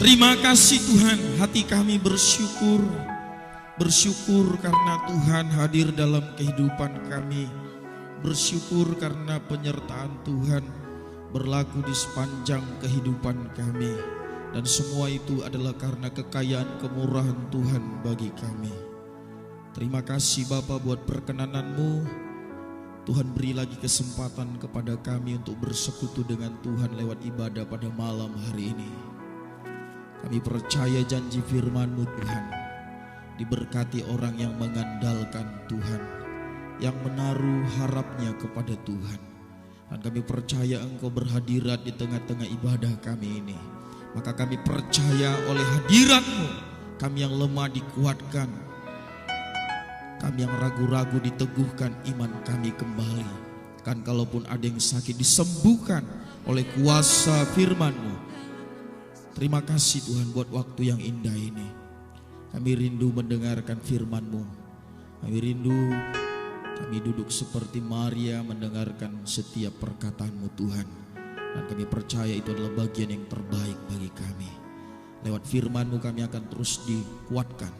Terima kasih Tuhan, hati kami bersyukur. Bersyukur karena Tuhan hadir dalam kehidupan kami. Bersyukur karena penyertaan Tuhan berlaku di sepanjang kehidupan kami. Dan semua itu adalah karena kekayaan kemurahan Tuhan bagi kami. Terima kasih Bapa buat perkenanan-Mu. Tuhan beri lagi kesempatan kepada kami untuk bersekutu dengan Tuhan lewat ibadah pada malam hari ini. Kami percaya janji firman-Mu Tuhan. Diberkati orang yang mengandalkan Tuhan, yang menaruh harapnya kepada Tuhan. Dan kami percaya Engkau berhadirat di tengah-tengah ibadah kami ini. Maka kami percaya oleh hadirat-Mu, kami yang lemah dikuatkan, kami yang ragu-ragu diteguhkan iman kami kembali. Kan kalaupun ada yang sakit disembuhkan oleh kuasa firman-Mu. Terima kasih Tuhan buat waktu yang indah ini. Kami rindu mendengarkan firman-Mu. Kami rindu, kami duduk seperti Maria mendengarkan setiap perkataan-Mu Tuhan. Dan kami percaya itu adalah bagian yang terbaik bagi kami. Lewat firman-Mu kami akan terus dikuatkan.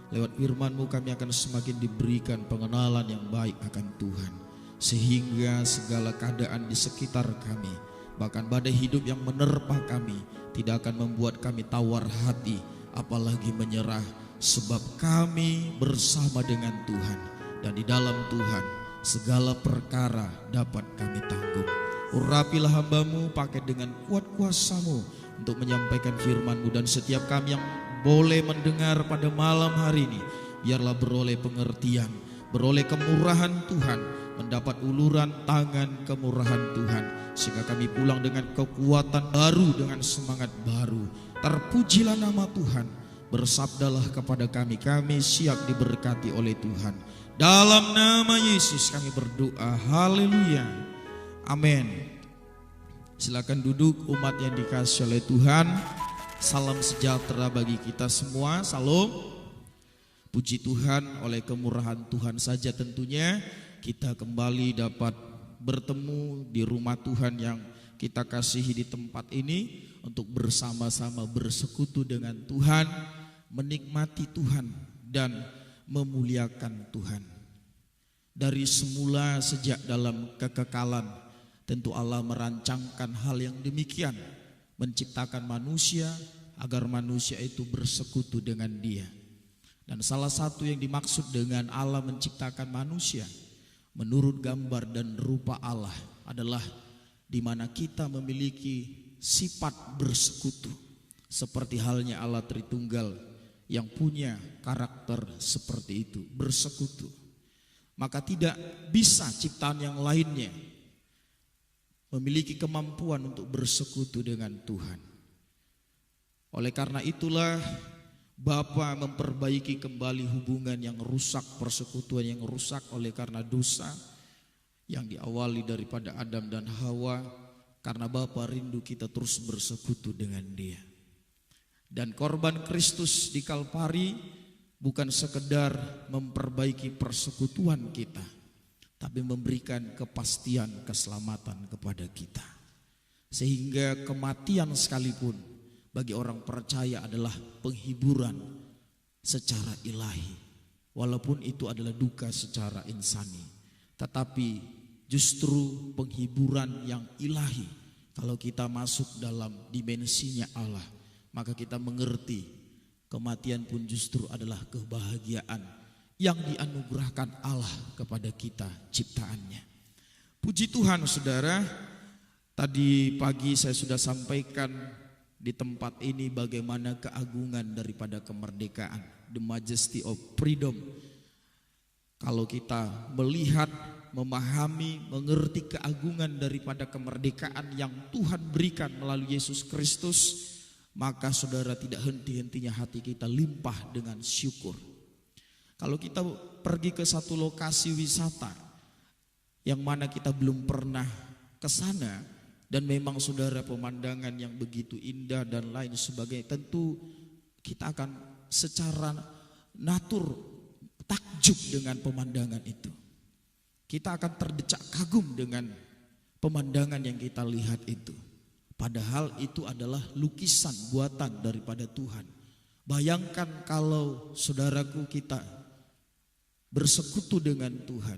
Lewat firman-Mu kami akan semakin diberikan pengenalan yang baik akan Tuhan. Sehingga segala keadaan di sekitar kami, bahkan badai hidup yang menerpa kami, tidak akan membuat kami tawar hati, apalagi menyerah, sebab kami bersama dengan Tuhan. Dan di dalam Tuhan segala perkara dapat kami tanggung. Urapilah hamba-Mu, pakai dengan kuat kuasa-Mu untuk menyampaikan firman-Mu. Dan setiap kami yang boleh mendengar pada malam hari ini, biarlah beroleh pengertian, beroleh kemurahan Tuhan, mendapat uluran tangan kemurahan Tuhan, sehingga kami pulang dengan kekuatan baru, dengan semangat baru. Terpujilah nama Tuhan. Bersabdalah kepada kami, kami siap diberkati oleh Tuhan. Dalam nama Yesus kami berdoa, haleluya, amin. Silakan duduk umat yang dikasihi oleh Tuhan. Salam sejahtera bagi kita semua, salam. Puji Tuhan, oleh kemurahan Tuhan saja tentunya kita kembali dapat bertemu di rumah Tuhan yang kita kasihi di tempat ini, untuk bersama-sama bersekutu dengan Tuhan, menikmati Tuhan dan memuliakan Tuhan. Dari semula sejak dalam kekekalan, tentu Allah merancangkan hal yang demikian, menciptakan manusia agar manusia itu bersekutu dengan Dia. Dan salah satu yang dimaksud dengan Allah menciptakan manusia menurut gambar dan rupa Allah adalah di mana kita memiliki sifat bersekutu, seperti halnya Allah Tritunggal yang punya karakter seperti itu, bersekutu. Maka tidak bisa ciptaan yang lainnya memiliki kemampuan untuk bersekutu dengan Tuhan. Oleh karena itulah Bapa memperbaiki kembali hubungan yang rusak, persekutuan yang rusak oleh karena dosa yang diawali daripada Adam dan Hawa. Karena Bapa rindu kita terus bersekutu dengan Dia. Dan korban Kristus di Kalvari bukan sekedar memperbaiki persekutuan kita, tapi memberikan kepastian keselamatan kepada kita. Sehingga kematian sekalipun bagi orang percaya adalah penghiburan secara ilahi. Walaupun itu adalah duka secara insani, tetapi justru penghiburan yang ilahi. Kalau kita masuk dalam dimensinya Allah, maka kita mengerti kematian pun justru adalah kebahagiaan yang dianugerahkan Allah kepada kita, ciptaannya. Puji Tuhan saudara, tadi pagi saya sudah sampaikan di tempat ini bagaimana keagungan daripada kemerdekaan, the majesty of freedom. Kalau kita melihat, memahami, mengerti keagungan daripada kemerdekaan yang Tuhan berikan melalui Yesus Kristus, maka saudara tidak henti-hentinya hati kita limpah dengan syukur. Kalau kita pergi ke satu lokasi wisata yang mana kita belum pernah ke sana, dan memang saudara pemandangan yang begitu indah dan lain sebagainya, tentu kita akan secara natur takjub dengan pemandangan itu. Kita akan terdecak kagum dengan pemandangan yang kita lihat itu. Padahal itu adalah lukisan buatan daripada Tuhan. Bayangkan kalau saudaraku kita bersekutu dengan Tuhan,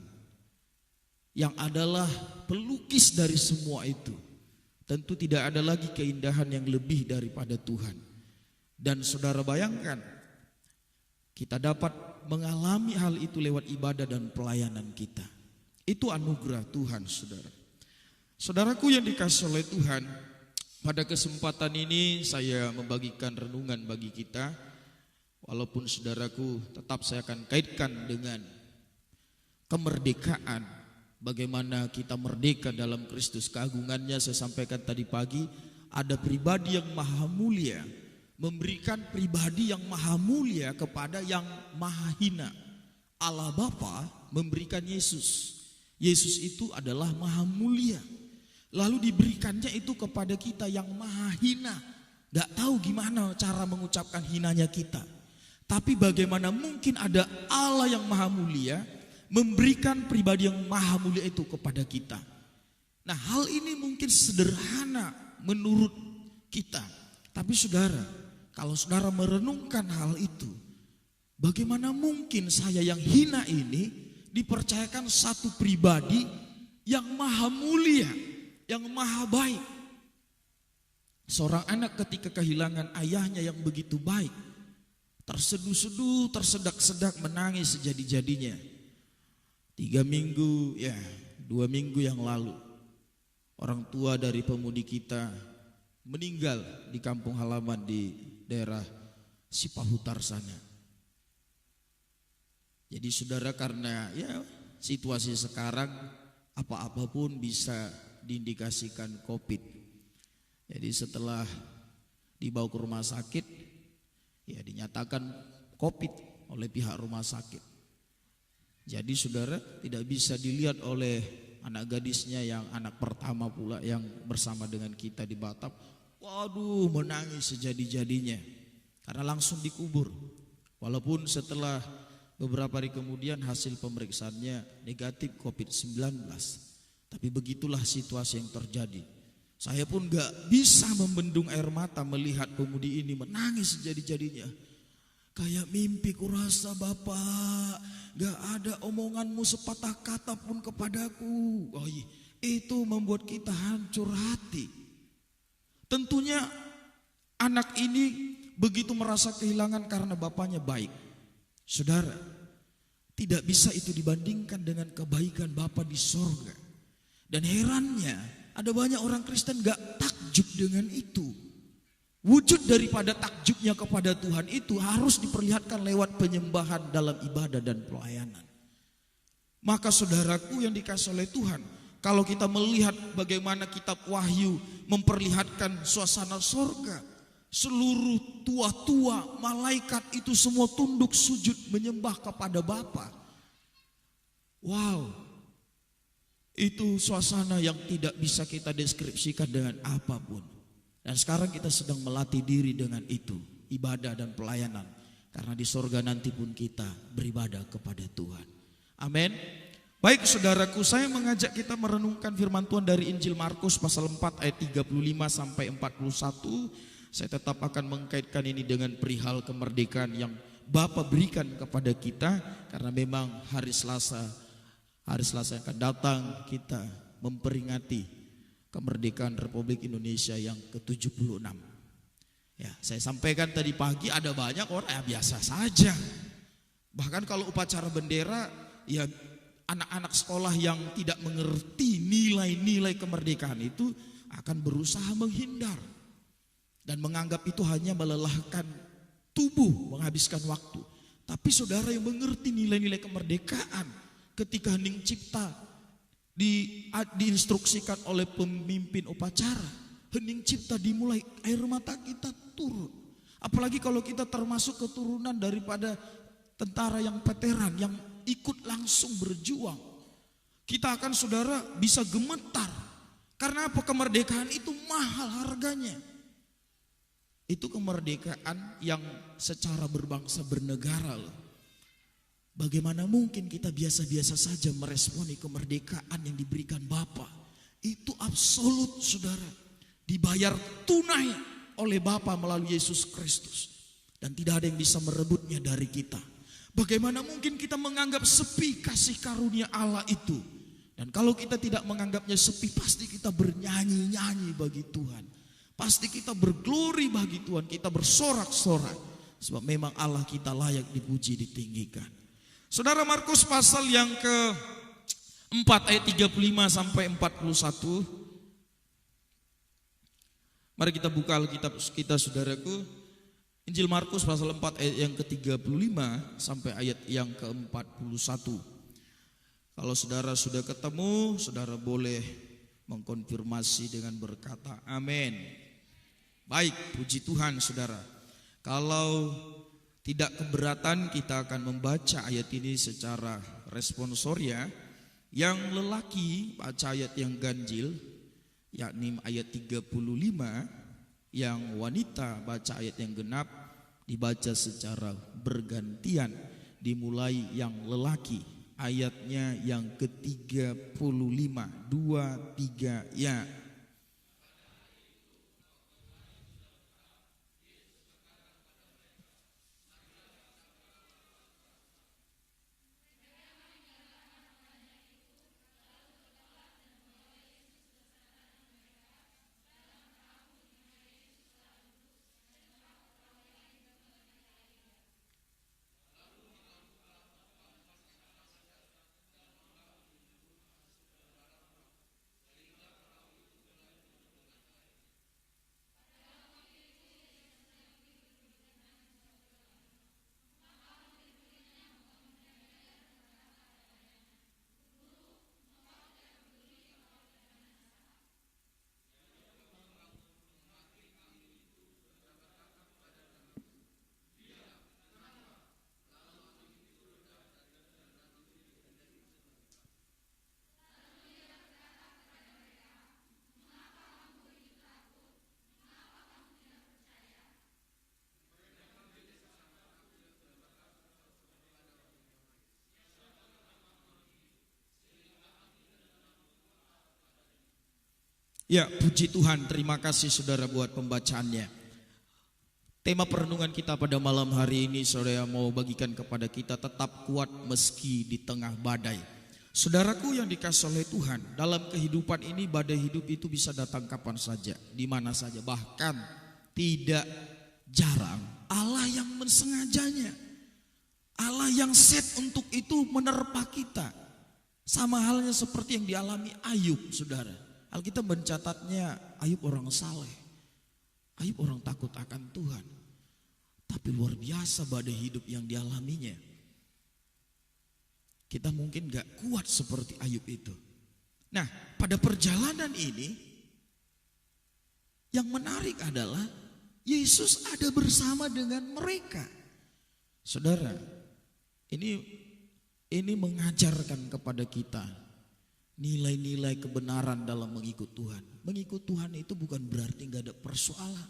yang adalah pelukis dari semua itu. Tentu tidak ada lagi keindahan yang lebih daripada Tuhan. Dan saudara bayangkan, kita dapat mengalami hal itu lewat ibadah dan pelayanan kita. Itu anugerah Tuhan, saudara. Saudaraku yang dikasihi oleh Tuhan, pada kesempatan ini saya membagikan renungan bagi kita. Walaupun saudaraku, tetap saya akan kaitkan dengan kemerdekaan. Bagaimana kita merdeka dalam Kristus. Keagungannya saya sampaikan tadi pagi, ada pribadi yang maha mulia memberikan pribadi yang maha mulia kepada yang maha hina. Allah Bapa memberikan Yesus. Yesus itu adalah maha mulia. Lalu diberikannya itu kepada kita yang maha hina. Gak tahu gimana cara mengucapkan hinanya kita. Tapi bagaimana mungkin ada Allah yang maha mulia memberikan pribadi yang maha mulia itu kepada kita. Nah, hal ini mungkin sederhana menurut kita. Tapi saudara, kalau saudara merenungkan hal itu, bagaimana mungkin saya yang hina ini dipercayakan satu pribadi yang maha mulia, yang maha baik. Seorang anak ketika kehilangan ayahnya yang begitu baik, terseduh-seduh, tersedak-sedak, menangis sejadi-jadinya. 2 minggu yang lalu, orang tua dari pemudi kita meninggal di kampung halaman di daerah Sipahutar sana. Jadi saudara, karena situasi sekarang apa-apa pun bisa diindikasikan COVID. Jadi setelah dibawa ke rumah sakit, dinyatakan COVID oleh pihak rumah sakit. Jadi saudara, tidak bisa dilihat oleh anak gadisnya yang anak pertama pula yang bersama dengan kita di Batam. Waduh, menangis sejadi-jadinya karena langsung dikubur. Walaupun setelah beberapa hari kemudian hasil pemeriksaannya negatif COVID-19. Tapi begitulah situasi yang terjadi. Saya pun gak bisa membendung air mata melihat pemudi ini menangis sejadi-jadinya. Kayak mimpi kurasa, Bapak, gak ada omonganmu sepatah kata pun kepadaku. Itu membuat kita hancur hati. Tentunya anak ini begitu merasa kehilangan karena bapaknya baik. Saudara, tidak bisa itu dibandingkan dengan kebaikan Bapa di sorga. Dan herannya, ada banyak orang Kristen gak takjub dengan itu. Wujud daripada takjubnya kepada Tuhan itu harus diperlihatkan lewat penyembahan dalam ibadah dan pelayanan. Maka saudaraku yang dikasihi oleh Tuhan, kalau kita melihat bagaimana kitab Wahyu memperlihatkan suasana sorga, seluruh tua-tua malaikat itu semua tunduk sujud menyembah kepada Bapa. Wow, itu suasana yang tidak bisa kita deskripsikan dengan apapun. Dan sekarang kita sedang melatih diri dengan itu, ibadah dan pelayanan. Karena di sorga nanti pun kita beribadah kepada Tuhan. Amin. Baik saudaraku, saya mengajak kita merenungkan firman Tuhan dari Injil Markus pasal 4 ayat 35 sampai 41. Saya tetap akan mengkaitkan ini dengan perihal kemerdekaan yang Bapa berikan kepada kita. Karena memang hari Selasa yang akan datang kita memperingati kemerdekaan Republik Indonesia yang ke-76. Saya sampaikan tadi pagi, ada banyak orang biasa saja. Bahkan kalau upacara bendera, anak-anak sekolah yang tidak mengerti nilai-nilai kemerdekaan itu akan berusaha menghindar. Dan menganggap itu hanya melelahkan tubuh, menghabiskan waktu. Tapi saudara yang mengerti nilai-nilai kemerdekaan, ketika hening cipta diinstruksikan oleh pemimpin upacara, hening cipta dimulai, air mata kita turun. Apalagi kalau kita termasuk keturunan daripada tentara yang veteran, yang ikut langsung berjuang. Kita akan saudara bisa gemetar. Karena apa? Kemerdekaan itu mahal harganya. Itu kemerdekaan yang secara berbangsa bernegara loh. Bagaimana mungkin kita biasa-biasa saja meresponi kemerdekaan yang diberikan Bapa? Itu absolut saudara. dibayar tunai oleh Bapa melalui Yesus Kristus. Dan tidak ada yang bisa merebutnya dari kita. Bagaimana mungkin kita menganggap sepi kasih karunia Allah itu? Dan kalau kita tidak menganggapnya sepi, pasti kita bernyanyi-nyanyi bagi Tuhan. Pasti kita berglori bagi Tuhan, kita bersorak-sorak. Sebab memang Allah kita layak dipuji, ditinggikan. Saudara, Markus pasal yang ke-4 ayat 35 sampai 41. Mari kita buka Alkitab kita, saudaraku. Injil Markus pasal 4 ayat yang ke-35 sampai ayat yang ke-41. Kalau saudara sudah ketemu, saudara boleh mengkonfirmasi dengan berkata amin. Baik, puji Tuhan saudara. Kalau tidak keberatan, kita akan membaca ayat ini secara responsoria. Yang lelaki baca ayat yang ganjil, yakni ayat 35. Yang wanita baca ayat yang genap, dibaca secara bergantian. Dimulai yang lelaki, ayatnya yang ke-35. 2, 3, ya. Ya, puji Tuhan, terima kasih saudara buat pembacaannya. Tema perenungan kita pada malam hari ini, saudara mau bagikan kepada kita, tetap kuat meski di tengah badai. Saudaraku yang dikasihi oleh Tuhan, dalam kehidupan ini badai hidup itu bisa datang kapan saja, di mana saja. Bahkan tidak jarang Allah yang mensengajanya, Allah yang set untuk itu menerpa kita. Sama halnya seperti yang dialami Ayub, saudara. Alkitab mencatatnya Ayub orang saleh, Ayub orang takut akan Tuhan. Tapi luar biasa badai hidup yang dialaminya. Kita mungkin gak kuat seperti Ayub itu. Nah, pada perjalanan ini yang menarik adalah Yesus ada bersama dengan mereka. Saudara, ini mengajarkan kepada kita nilai-nilai kebenaran dalam mengikut Tuhan. Mengikut Tuhan itu bukan berarti gak ada persoalan.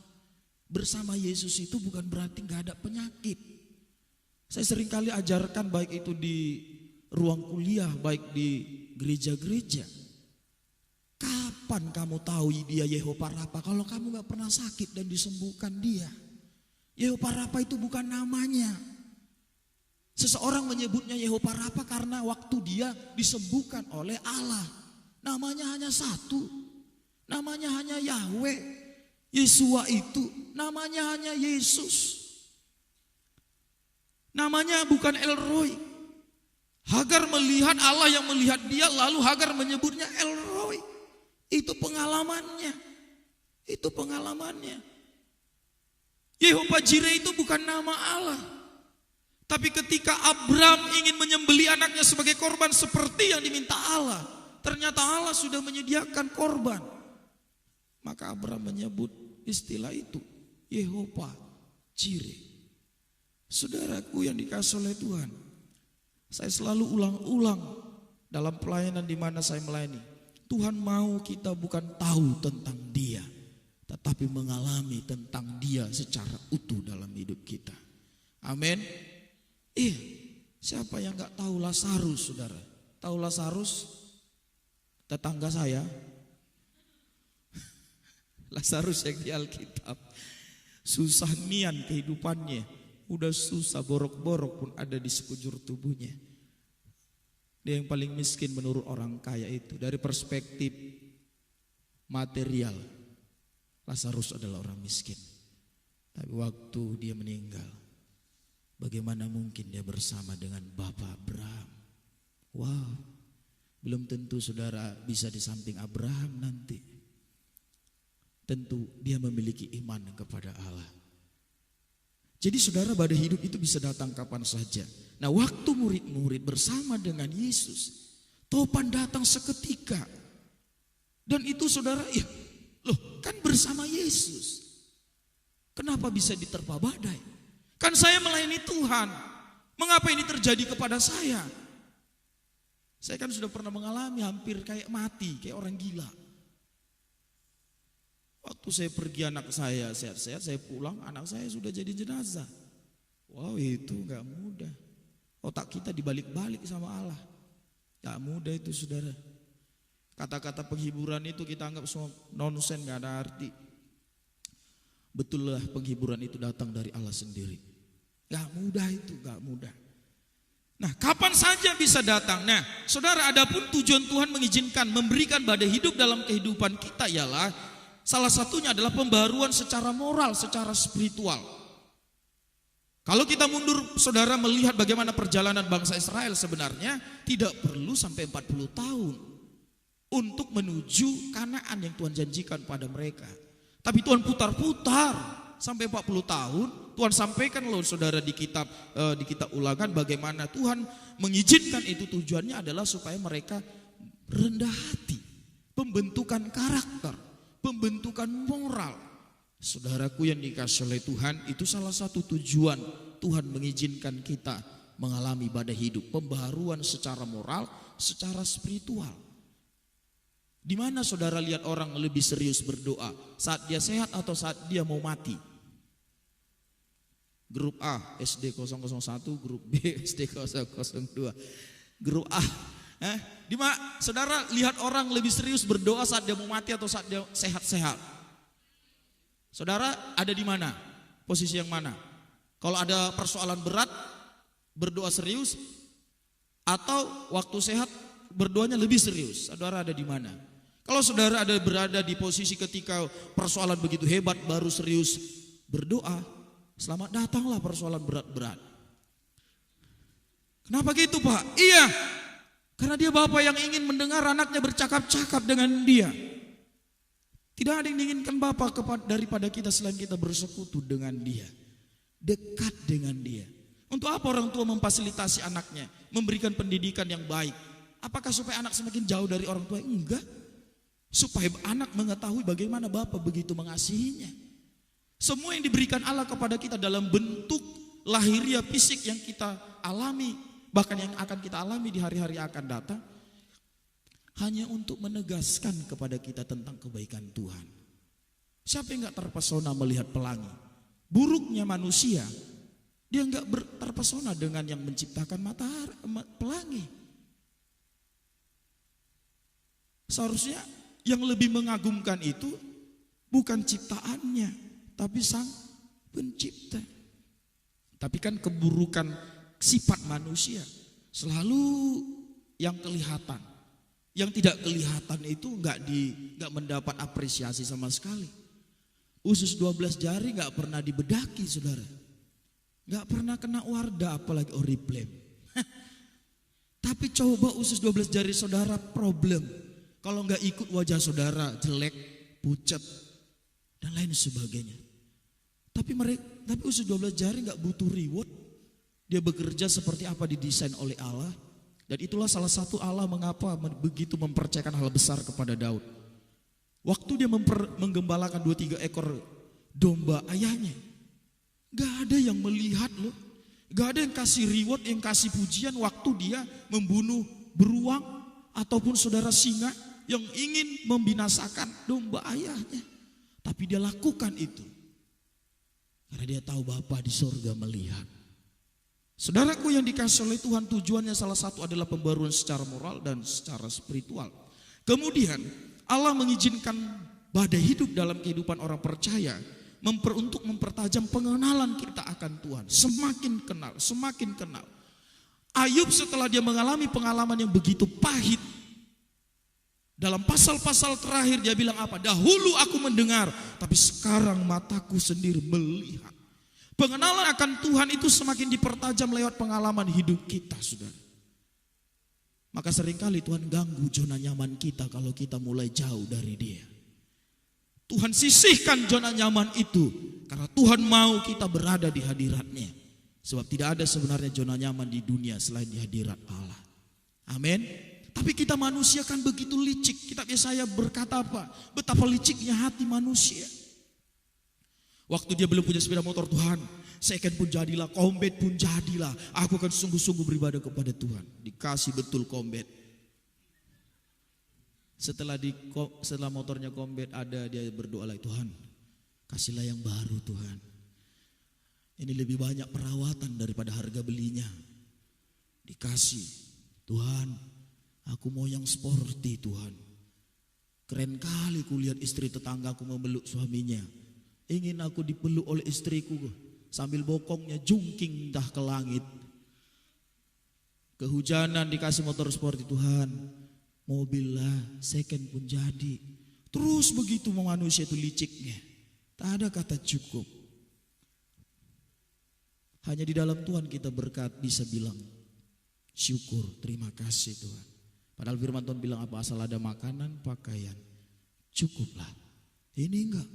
Bersama Yesus itu bukan berarti gak ada penyakit. Saya seringkali ajarkan baik itu di ruang kuliah, baik di gereja-gereja. Kapan kamu tahu dia Yehova Rafa kalau kamu gak pernah sakit dan disembuhkan dia? Yehova Rafa itu bukan namanya. Seseorang menyebutnya Yehova Rafa karena waktu dia disembuhkan oleh Allah. Namanya hanya satu. Namanya hanya Yahweh. Yesua itu namanya hanya Yesus. Namanya bukan El Roy. Hagar melihat Allah yang melihat dia, lalu Hagar menyebutnya El Roy. Itu pengalamannya. Itu pengalamannya. Yehova Jireh itu bukan nama Allah. Tapi ketika Abram ingin menyembelih anaknya sebagai korban seperti yang diminta Allah, ternyata Allah sudah menyediakan korban. Maka Abram menyebut istilah itu Yehova Jireh. Saudaraku yang dikasihi oleh Tuhan, saya selalu ulang-ulang dalam pelayanan di mana saya melayani. Tuhan mau kita bukan tahu tentang Dia, tetapi mengalami tentang Dia secara utuh dalam hidup kita. Amin. Siapa yang gak tahu Lazarus, saudara? Tahu Lazarus? Tetangga saya. Lazarus yang di Alkitab susah nian kehidupannya, udah susah, borok-borok pun ada di sekujur tubuhnya. Dia yang paling miskin menurut orang kaya itu. Dari perspektif material, Lazarus adalah orang miskin. Tapi waktu dia meninggal, bagaimana mungkin dia bersama dengan Bapak Abraham? Wow, belum tentu saudara bisa di samping Abraham nanti. Tentu dia memiliki iman kepada Allah. Jadi saudara, badai hidup itu bisa datang kapan saja. Nah, waktu murid-murid bersama dengan Yesus, topan datang seketika. Dan itu saudara, ya loh, kan bersama Yesus. Kenapa bisa diterpa badai? Kan saya melayani Tuhan. Mengapa ini terjadi kepada saya? Saya kan sudah pernah mengalami hampir kayak mati, kayak orang gila. Waktu saya pergi anak saya sehat-sehat, saya pulang anak saya sudah jadi jenazah. Wow, itu gak mudah. Otak kita dibalik-balik sama Allah. Gak mudah itu saudara. Kata-kata penghiburan itu kita anggap semua nonsen, gak ada arti. Betullah penghiburan itu datang dari Allah sendiri. Gak mudah itu, gak mudah. Nah, kapan saja bisa datang. Nah, saudara, adapun tujuan Tuhan mengizinkan memberikan badai hidup dalam kehidupan kita ialah salah satunya adalah pembaruan secara moral, secara spiritual. Kalau kita mundur saudara melihat bagaimana perjalanan bangsa Israel sebenarnya tidak perlu sampai 40 tahun untuk menuju Kanaan yang Tuhan janjikan pada mereka. Tapi Tuhan putar-putar sampai 40 tahun. Tuhan sampaikan loh saudara di kitab Ulangan bagaimana Tuhan mengizinkan itu, tujuannya adalah supaya mereka rendah hati, pembentukan karakter, pembentukan moral. Saudaraku yang dikasihi oleh Tuhan, itu salah satu tujuan Tuhan mengizinkan kita mengalami badai hidup, pembaharuan secara moral, secara spiritual. Di mana saudara lihat orang lebih serius berdoa, saat dia sehat atau saat dia mau mati? Grup A SD 001, grup B SD 002. Grup A, di mana saudara lihat orang lebih serius berdoa saat dia mau mati atau saat dia sehat-sehat? Saudara ada di mana? Posisi yang mana? Kalau ada persoalan berat berdoa serius, atau waktu sehat berdoanya lebih serius? Saudara ada di mana? Kalau saudara ada berada di posisi ketika persoalan begitu hebat baru serius berdoa, selamat datanglah persoalan berat-berat. Kenapa gitu Pak? Iya, karena dia Bapak yang ingin mendengar anaknya bercakap-cakap dengan dia. Tidak ada yang diinginkan Bapak daripada kita selain kita bersekutu dengan dia, dekat dengan dia. Untuk apa orang tua memfasilitasi anaknya, memberikan pendidikan yang baik? Apakah supaya anak semakin jauh dari orang tua? Enggak. Supaya anak mengetahui bagaimana Bapak begitu mengasihinya. Semua yang diberikan Allah kepada kita dalam bentuk lahiriah fisik yang kita alami, bahkan yang akan kita alami di hari-hari akan datang, hanya untuk menegaskan kepada kita tentang kebaikan Tuhan. Siapa yang gak terpesona melihat pelangi? Buruknya manusia, dia gak terpesona dengan yang menciptakan matahari, pelangi. Seharusnya yang lebih mengagumkan itu bukan ciptaannya, tapi Sang Pencipta. Tapi kan keburukan sifat manusia selalu yang kelihatan. Yang tidak kelihatan itu nggak mendapat apresiasi sama sekali. Usus 12 jari nggak pernah dibedaki saudara, nggak pernah kena wardah apalagi Oriflame. Tapi coba usus 12 jari saudara problem, kalau nggak ikut wajah saudara jelek, pucat dan lain sebagainya. Tapi usus 12 jari nggak butuh reward, dia bekerja seperti apa didesain oleh Allah. Dan itulah salah satu Allah mengapa begitu mempercayakan hal besar kepada Daud. Waktu dia menggembalakan 2-3 ekor domba ayahnya, gak ada yang melihat loh, gak ada yang kasih reward, yang kasih pujian waktu dia membunuh beruang ataupun saudara singa yang ingin membinasakan domba ayahnya. Tapi dia lakukan itu karena dia tahu Bapa di surga melihat. Saudaraku yang dikasihi oleh Tuhan, tujuannya salah satu adalah pembaruan secara moral dan secara spiritual. Kemudian Allah mengizinkan Badai hidup dalam kehidupan orang percaya untuk mempertajam pengenalan kita akan Tuhan. Semakin kenal, semakin kenal. Ayub setelah dia mengalami pengalaman yang begitu pahit, dalam pasal-pasal terakhir dia bilang apa? Dahulu aku mendengar, tapi sekarang mataku sendiri melihat. Pengenalan akan Tuhan itu semakin dipertajam lewat pengalaman hidup kita, saudara. Maka seringkali Tuhan ganggu zona nyaman kita kalau kita mulai jauh dari Dia. Tuhan sisihkan zona nyaman itu karena Tuhan mau kita berada di hadirat-Nya. Sebab tidak ada sebenarnya zona nyaman di dunia selain di hadirat Allah. Amin. Tapi kita manusia kan begitu licik. Kitab Yesaya berkata apa? Betapa liciknya hati manusia. Waktu dia belum punya sepeda motor, Tuhan, second pun jadilah, kombet pun jadilah. Aku akan sungguh-sungguh beribadah kepada Tuhan. Dikasih betul kombet. Setelah motornya kombet ada, dia berdoa lagi, Tuhan, kasihlah yang baru Tuhan. Ini lebih banyak perawatan daripada harga belinya. Dikasih, Tuhan, aku mau yang sporty Tuhan. Keren kali kulihat istri tetanggaku memeluk suaminya. Ingin aku dipeluk oleh istriku sambil bokongnya jungking dah ke langit. Kehujanan dikasih motor sporty, Tuhan, mobil lah, second pun jadi. Terus begitu manusia itu liciknya. Tak ada kata cukup. Hanya di dalam Tuhan kita berkat bisa bilang syukur, terima kasih Tuhan. Padahal firman Tuhan bilang apa? Asal ada makanan, pakaian, cukuplah. Ini enggak.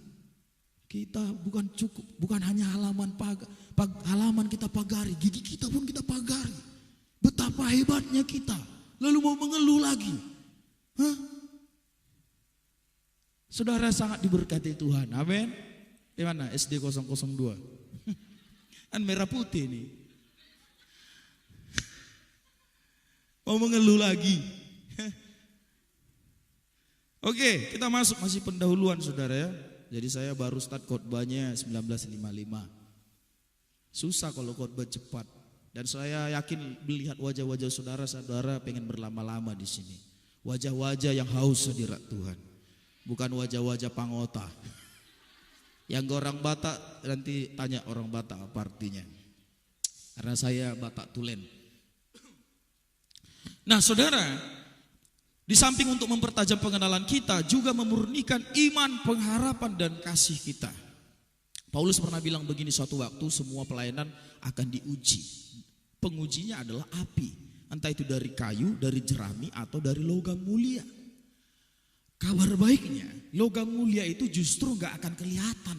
Kita bukan cukup, bukan hanya halaman kita pagari, gigi kita pun kita pagari. Betapa hebatnya kita. Lalu mau mengeluh lagi. Hah? Saudara sangat diberkati Tuhan. Amin. Di mana? SD 002. Kan merah putih nih. Mau mengeluh lagi. Oke, kita masuk, masih pendahuluan saudara ya. Jadi saya baru start khotbahnya 1955. Susah kalau khotbah cepat. Dan saya yakin melihat wajah-wajah saudara-saudara pengen berlama-lama di sini. Wajah-wajah yang haus hadirat Tuhan. Bukan wajah-wajah pangota. Yang orang Batak nanti tanya orang Batak apa artinya. Karena saya Batak Tulen. Nah saudara, di samping untuk mempertajam pengenalan kita, juga memurnikan iman, pengharapan dan kasih kita. Paulus pernah bilang begini, suatu waktu semua pelayanan akan diuji. Pengujinya adalah api, entah itu dari kayu, dari jerami atau dari logam mulia. Kabar baiknya, logam mulia itu justru gak akan kelihatan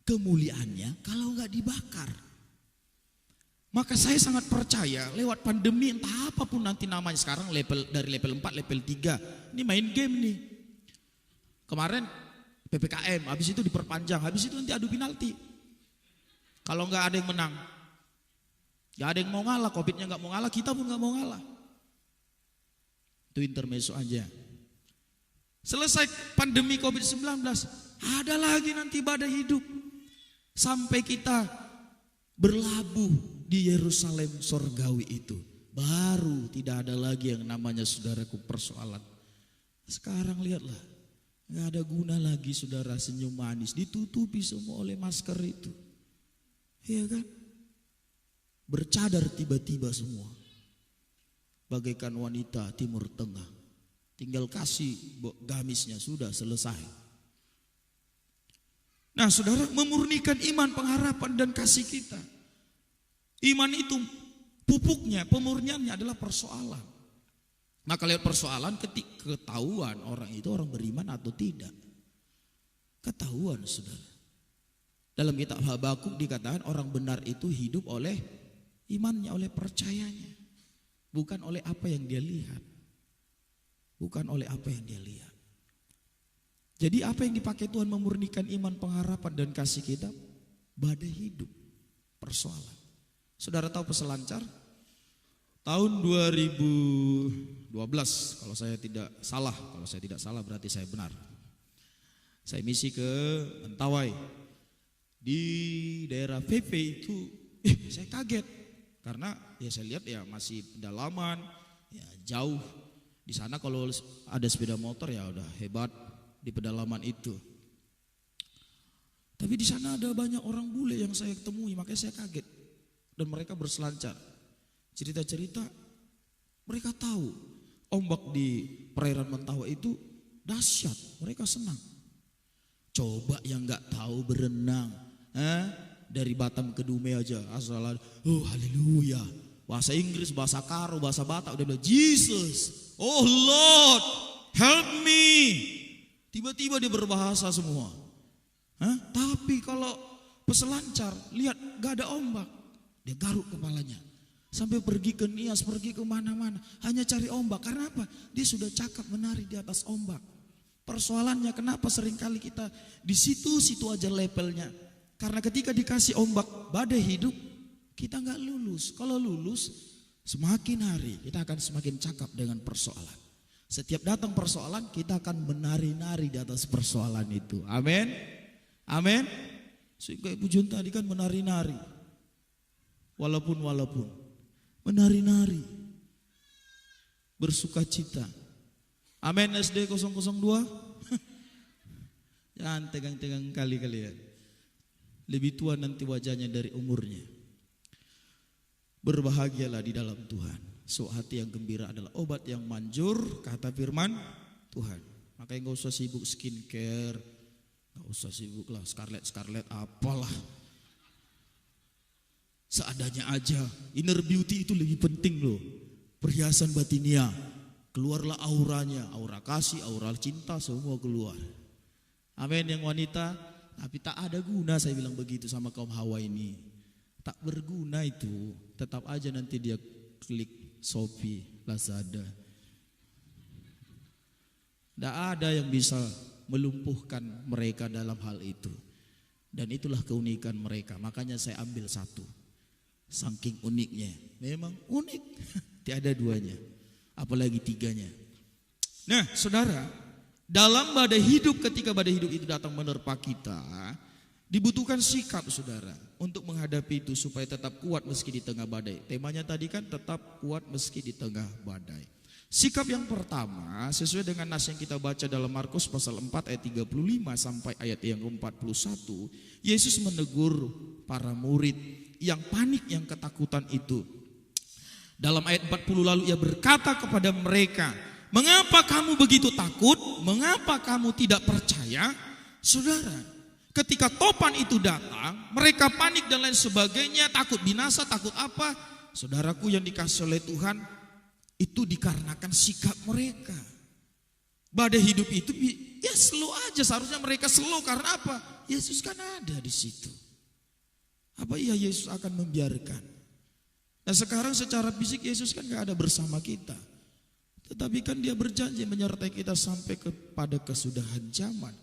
kemuliaannya kalau gak dibakar. Maka saya sangat percaya lewat pandemi entah apapun nanti namanya, sekarang dari level 4, level 3, ini main game nih. Kemarin PPKM, habis itu diperpanjang, habis itu nanti adu penalti. Kalau gak ada yang menang, gak ada yang mau ngalah, Covidnya gak mau ngalah, kita pun gak mau ngalah. Itu intermezzo aja. Selesai pandemi COVID-19, ada lagi nanti badai hidup. Sampai kita berlabuh di Yerusalem sorgawi itu. Baru tidak ada lagi yang namanya saudaraku persoalan. Sekarang lihatlah, gak ada guna lagi saudara senyum manis. Ditutupi semua oleh masker itu. Iya kan? Bercadar tiba-tiba semua. Bagaikan wanita timur tengah. Tinggal kasih gamisnya sudah selesai. Nah saudara, memurnikan iman, pengharapan dan kasih kita. Iman itu pupuknya, pemurniannya adalah persoalan. Maka lewat persoalan ketahuan orang itu orang beriman atau tidak. Ketahuan saudara. Dalam kitab Habakuk dikatakan orang benar itu hidup oleh imannya, oleh percayanya. Bukan oleh apa yang dia lihat. Bukan oleh apa yang dia lihat. Jadi apa yang dipakai Tuhan memurnikan iman, pengharapan dan kasih kita? Badai hidup, persoalan. Saudara tahu peselancar? Tahun 2012 kalau saya tidak salah berarti saya benar. Saya misi ke Mentawai. Di daerah PP itu saya kaget. Karena ya saya lihat ya masih pedalaman, ya jauh. Di sana kalau ada sepeda motor ya udah hebat di pedalaman itu. Tapi di sana ada banyak orang bule yang saya temui, makanya saya kaget. Dan mereka berselancar. Cerita-cerita, mereka tahu ombak di perairan Mentawai itu dahsyat, mereka senang. Coba yang nggak tahu berenang, dari Batam ke Dume aja, asal oh haleluya. Bahasa Inggris, bahasa Karo, bahasa Batak udah bilang Jesus, oh Lord, help me. Tiba-tiba dia berbahasa semua. Tapi kalau peselancar lihat gak ada ombak, dia garuk kepalanya. Sampai pergi ke Nias, pergi ke mana-mana, hanya cari ombak. Karena apa? Dia sudah cakap menari di atas ombak. Persoalannya kenapa seringkali kita di situ-situ aja levelnya? Karena ketika dikasih ombak badai hidup, kita nggak lulus. Kalau lulus, semakin hari kita akan semakin cakap dengan persoalan. Setiap datang persoalan, kita akan menari-nari di atas persoalan itu. Amin. Amin. Sehingga Ibu Jun tadi kan menari-nari. Walaupun menari-nari. Bersuka cita. Amin. SD 002. Jangan tegang-tegang kali kalian. Lebih tua nanti wajahnya dari umurnya. Berbahagialah di dalam Tuhan. So hati yang gembira adalah obat yang manjur, kata firman Tuhan. Makanya gak usah sibuk skincare, gak usah sibuk lah scarlet apalah. Seadanya aja. Inner beauty itu lebih penting loh. Perhiasan batinia. Keluarlah auranya, aura kasih, aura cinta, semua keluar. Amin. Yang wanita, tapi tak ada guna, saya bilang begitu sama kaum Hawa ini. Tak berguna itu. Tetap aja nanti dia klik Shopee, Lazada. Tidak ada yang bisa melumpuhkan mereka dalam hal itu. Dan itulah keunikan mereka. Makanya saya ambil satu. Saking uniknya. Memang unik. Tiada duanya. Apalagi tiganya. Nah saudara, dalam badai hidup, ketika badai hidup itu datang menerpa kita, dibutuhkan sikap saudara untuk menghadapi itu supaya tetap kuat meski di tengah badai. Temanya tadi kan tetap kuat meski di tengah badai. Sikap yang pertama sesuai dengan nas yang kita baca dalam Markus pasal 4 ayat 35 sampai ayat yang 41. Yesus menegur para murid yang panik, yang ketakutan itu. Dalam ayat 40 lalu ia berkata kepada mereka, mengapa kamu begitu takut? Mengapa kamu tidak percaya? Saudara, ketika topan itu datang, mereka panik dan lain sebagainya, takut binasa, takut apa? Saudaraku yang dikasih oleh Tuhan, itu dikarenakan sikap mereka. Badai hidup itu ya slow aja, seharusnya mereka slow karena apa? Yesus kan ada di situ. Apa iya Yesus akan membiarkan? Nah sekarang secara fisik Yesus kan gak ada bersama kita. Tetapi kan dia berjanji menyertai kita sampai kepada kesudahan zaman.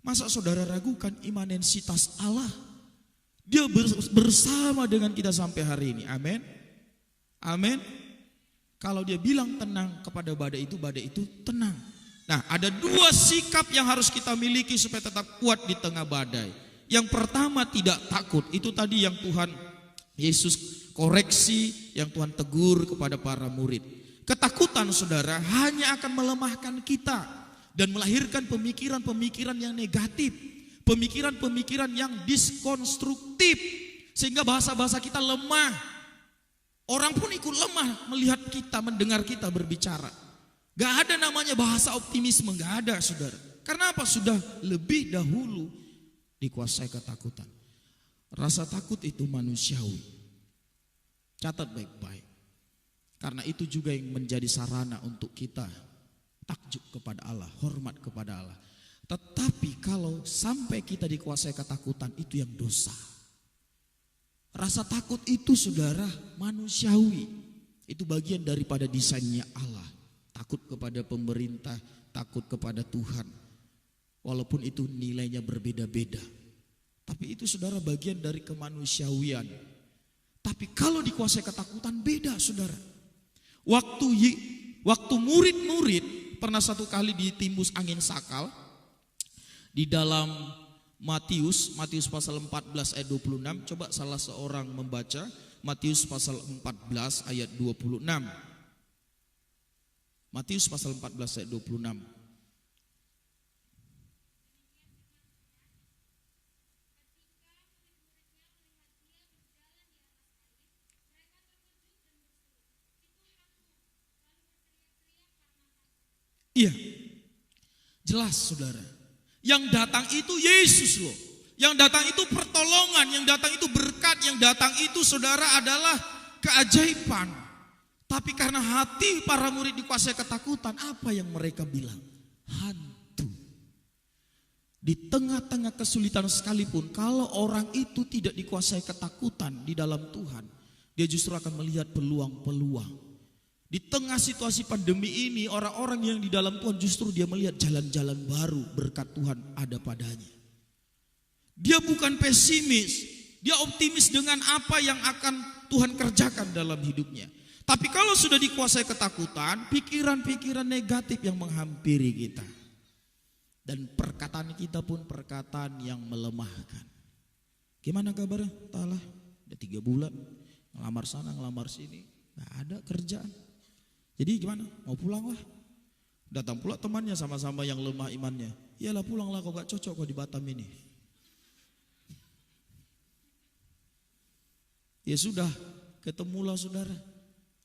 Masa saudara ragukan imanensitas Allah? Dia bersama dengan kita sampai hari ini. Amin. Amin. Kalau dia bilang tenang kepada badai itu tenang. Nah ada dua sikap yang harus kita miliki supaya tetap kuat di tengah badai. Yang pertama tidak takut. Itu tadi yang Tuhan Yesus koreksi, yang Tuhan tegur kepada para murid. Ketakutan saudara hanya akan melemahkan kita dan melahirkan pemikiran-pemikiran yang negatif, pemikiran-pemikiran yang diskonstruktif, sehingga bahasa-bahasa kita lemah. Orang pun ikut lemah melihat kita, mendengar kita berbicara. Gak ada namanya bahasa optimisme, gak ada saudara. Karena apa? Sudah lebih dahulu dikuasai ketakutan. Rasa takut itu manusiawi. Catat baik-baik. Karena itu juga yang menjadi sarana untuk kita takjub kepada Allah, hormat kepada Allah. Tetapi kalau sampai kita dikuasai ketakutan, itu yang dosa. Rasa takut itu saudara manusiawi. Itu bagian daripada desainnya Allah. Takut kepada pemerintah, takut kepada Tuhan. Walaupun itu nilainya berbeda-beda. Tapi itu saudara bagian dari kemanusiawian. Tapi kalau dikuasai ketakutan beda saudara. Waktu murid-murid pernah satu kali ditimbus angin sakal. Di dalam Matius pasal 14 ayat 26. Coba salah seorang membaca Matius pasal 14 ayat 26. Matius pasal 14 ayat 26. Jelas saudara. Yang datang itu Yesus loh. Yang datang itu pertolongan, yang datang itu berkat, yang datang itu saudara adalah keajaiban. Tapi karena hati para murid dikuasai ketakutan, apa yang mereka bilang? Hantu. Di tengah-tengah kesulitan sekalipun, kalau orang itu tidak dikuasai ketakutan di dalam Tuhan, dia justru akan melihat peluang-peluang. Di tengah situasi pandemi ini, orang-orang yang di dalam Tuhan justru dia melihat jalan-jalan baru berkat Tuhan ada padanya. Dia bukan pesimis, dia optimis dengan apa yang akan Tuhan kerjakan dalam hidupnya. Tapi kalau sudah dikuasai ketakutan, pikiran-pikiran negatif yang menghampiri kita. Dan perkataan kita pun perkataan yang melemahkan. Gimana kabarnya? Entahlah, udah 3 bulan, ngelamar sana, ngelamar sini, gak ada kerjaan. Jadi gimana? Mau pulang lah. Datang pula temannya sama-sama yang lemah imannya. Iyalah pulanglah, kau gak cocok kau di Batam ini. Ya sudah, ketemulah saudara.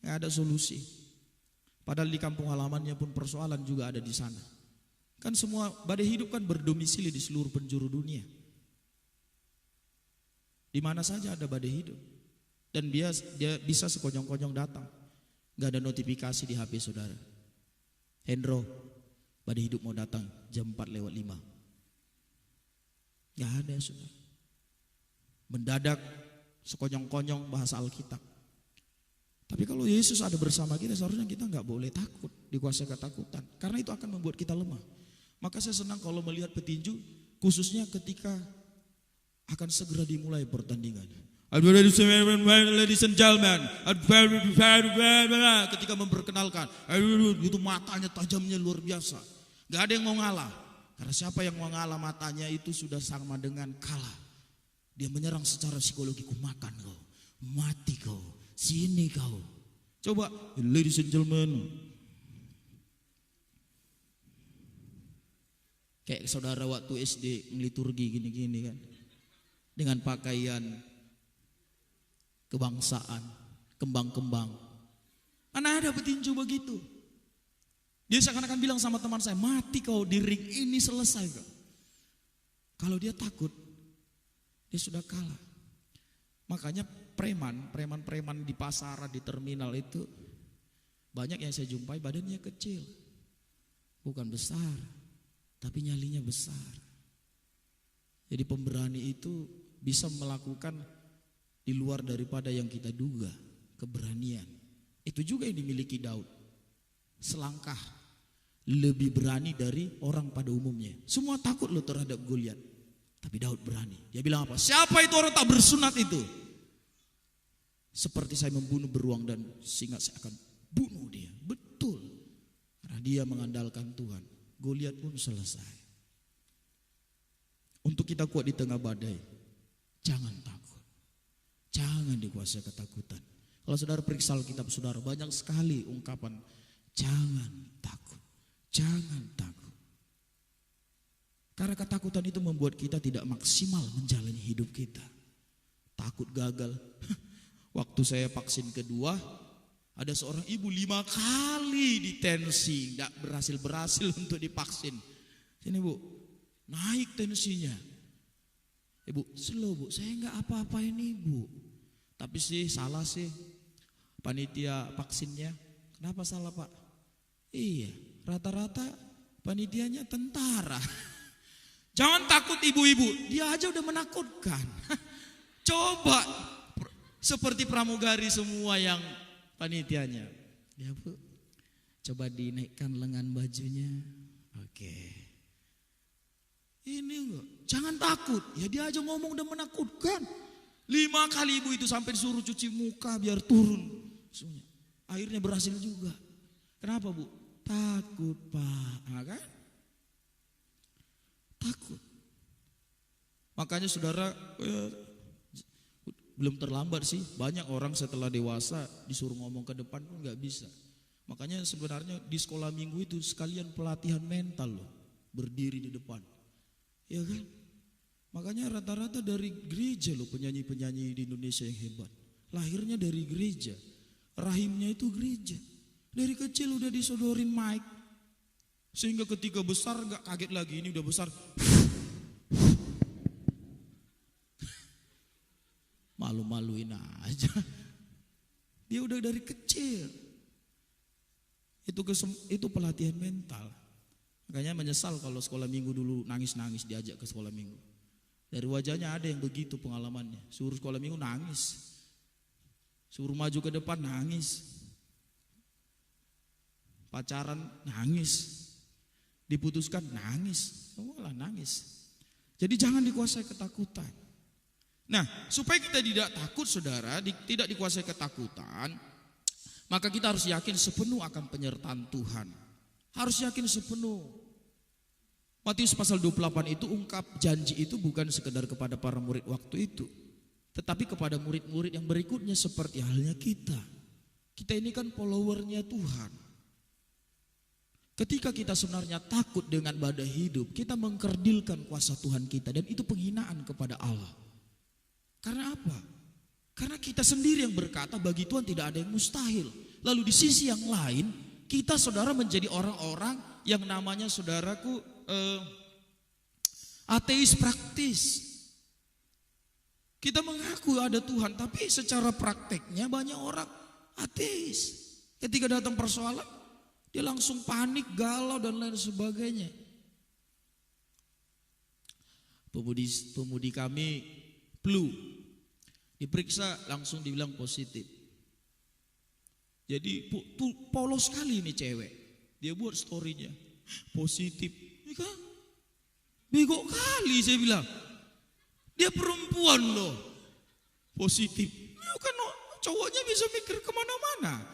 Gak ada solusi. Padahal di kampung halamannya pun persoalan juga ada di sana. Kan semua badai hidup kan berdomisili di seluruh penjuru dunia. Di mana saja ada badai hidup. Dan dia bisa sekonyong-konyong datang. Gak ada notifikasi di HP saudara. Hendro, badai hidup mau datang jam 4:05. Gak ada saudara. Mendadak sekonyong-konyong bahasa Alkitab. Tapi kalau Yesus ada bersama kita, seharusnya kita gak boleh takut, dikuasai ketakutan. Karena itu akan membuat kita lemah. Maka saya senang kalau melihat petinju, khususnya ketika akan segera dimulai pertandingan. Ladies and gentlemen, ketika memperkenalkan, itu matanya tajamnya luar biasa. Gak ada yang mau ngalah. Karena siapa yang mau ngalah matanya itu sudah sama dengan kalah. Dia menyerang secara psikologi, ku makan kau, mati kau, sini kau. Coba, ladies and gentlemen. Kayak saudara waktu SD ngeliturgi gini-gini kan. Dengan pakaian kebangsaan, kembang-kembang. Mana ada petinju begitu? Dia seakan-akan bilang sama teman saya, mati kau di ring ini selesai kau. Kalau dia takut, dia sudah kalah. Makanya preman di pasaran, di terminal itu banyak yang saya jumpai badannya kecil. Bukan besar, tapi nyalinya besar. Jadi pemberani itu bisa melakukan di luar daripada yang kita duga, keberanian. Itu juga yang dimiliki Daud. Selangkah lebih berani dari orang pada umumnya. Semua takut loh terhadap Goliat. Tapi Daud berani. Dia bilang apa? Siapa itu orang tak bersunat itu? Seperti saya membunuh beruang dan singa, saya akan bunuh dia. Betul. Karena dia mengandalkan Tuhan. Goliat pun selesai. Untuk kita kuat di tengah badai, jangan takut. Jangan dikuasai ketakutan. Kalau saudara periksa Alkitab saudara, banyak sekali ungkapan jangan takut, jangan takut. Karena ketakutan itu membuat kita tidak maksimal menjalani hidup kita. Takut gagal. Waktu saya vaksin kedua, ada seorang ibu 5 kali ditensi, tidak berhasil untuk divaksin. Sini bu, naik tensinya. Ibu, slow bu, saya enggak apa-apain ibu. Tapi sih salah sih panitia vaksinnya. Kenapa salah pak? Iya, rata-rata panitianya tentara. Jangan takut ibu-ibu, dia aja udah menakutkan. Coba seperti pramugari semua yang panitianya. Ya bu, coba dinaikkan lengan bajunya. Oke. Ini enggak, jangan takut. Ya dia aja ngomong udah menakutkan. 5 kali ibu itu sampai disuruh cuci muka biar turun. Akhirnya berhasil juga. Kenapa bu? Takut pak, kan? Takut. Makanya saudara, belum terlambat sih. Banyak orang setelah dewasa disuruh ngomong ke depan pun gak bisa. Makanya sebenarnya di sekolah minggu itu sekalian pelatihan mental loh. Berdiri di depan. Ya kan? Makanya rata-rata dari gereja loh penyanyi-penyanyi di Indonesia yang hebat. Lahirnya dari gereja. Rahimnya itu gereja. Dari kecil udah disodorin mic. Sehingga ketika besar gak kaget lagi, ini udah besar. Malu-maluin aja. Dia udah dari kecil. Itu pelatihan mental. Makanya menyesal kalau sekolah minggu dulu nangis-nangis diajak ke sekolah minggu. Dari wajahnya ada yang begitu pengalamannya. Suruh sekolah minggu nangis. Suruh maju ke depan nangis. Pacaran nangis. Diputuskan nangis. Semualah nangis. Jadi jangan dikuasai ketakutan. Nah, supaya kita tidak takut saudara, tidak dikuasai ketakutan, maka kita harus yakin sepenuh akan penyertaan Tuhan. Harus yakin sepenuh. Matius pasal 28 itu ungkap janji itu bukan sekedar kepada para murid waktu itu, tetapi kepada murid-murid yang berikutnya seperti halnya kita. Kita ini kan followernya Tuhan. Ketika kita sebenarnya takut dengan badai hidup, kita mengkerdilkan kuasa Tuhan kita, dan itu penghinaan kepada Allah. Karena apa? Karena kita sendiri yang berkata bagi Tuhan tidak ada yang mustahil. Lalu di sisi yang lain, kita saudara menjadi orang-orang yang namanya saudaraku ateis praktis. Kita mengaku ada Tuhan, tapi secara prakteknya banyak orang ateis. Ketika datang persoalan, dia langsung panik, galau dan lain sebagainya. Pemudi kami flu, diperiksa langsung dibilang positif. Jadi polos sekali ini cewek. Dia buat storynya positif. Ini kan bego kali saya bilang. Dia perempuan loh, positif. Ya kan cowoknya bisa mikir kemana-mana.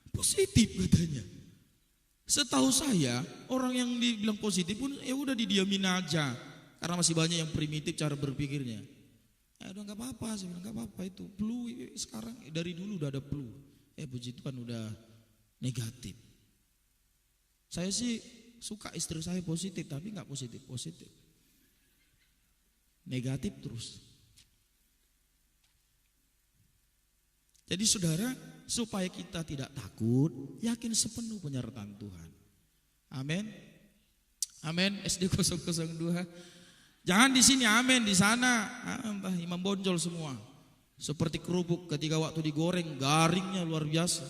Positif katanya. Setahu saya orang yang dibilang positif pun ya udah didiamin aja. Karena masih banyak yang primitif cara berpikirnya. Udah nggak apa-apa, saya bilang nggak apa-apa itu. Flu sekarang dari dulu udah ada flu. Puji Tuhan udah negatif. Saya sih suka istri saya positif, tapi nggak positif. Negatif terus. Jadi saudara, supaya kita tidak takut, yakin sepenuh penyertaan Tuhan. Amin. Amin. SD 002. Jangan di sini amin, di sana imam bonjol semua. Seperti kerupuk ketika waktu digoreng, garingnya luar biasa.